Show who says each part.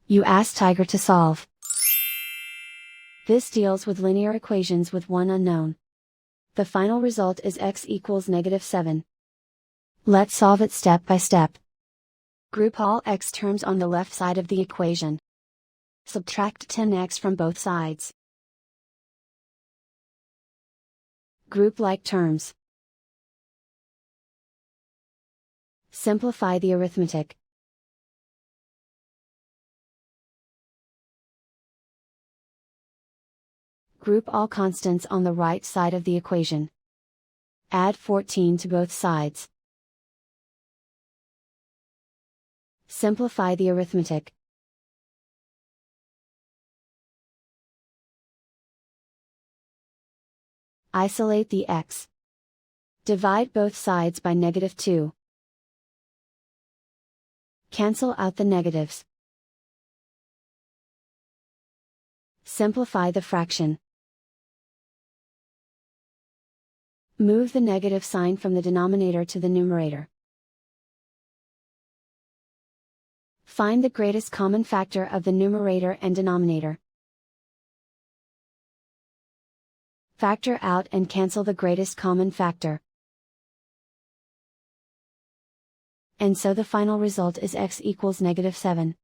Speaker 1: You ask Tiger to solve. This deals with linear equations with one unknown. The final result is x equals -7. Let's solve it step by step. Group all x terms on the left side of the equation. Subtract 10x from both sides. Group like terms. Simplify the arithmetic. Group all constants on the right side of the equation. Add 14 to both sides. Simplify the arithmetic. Isolate the x. Divide both sides by -2. Cancel out the negatives. Simplify the fraction. Move the negative sign from the denominator to the numerator. Find the greatest common factor of the numerator and denominator. Factor out and cancel the greatest common factor. And so the final result is x equals -7.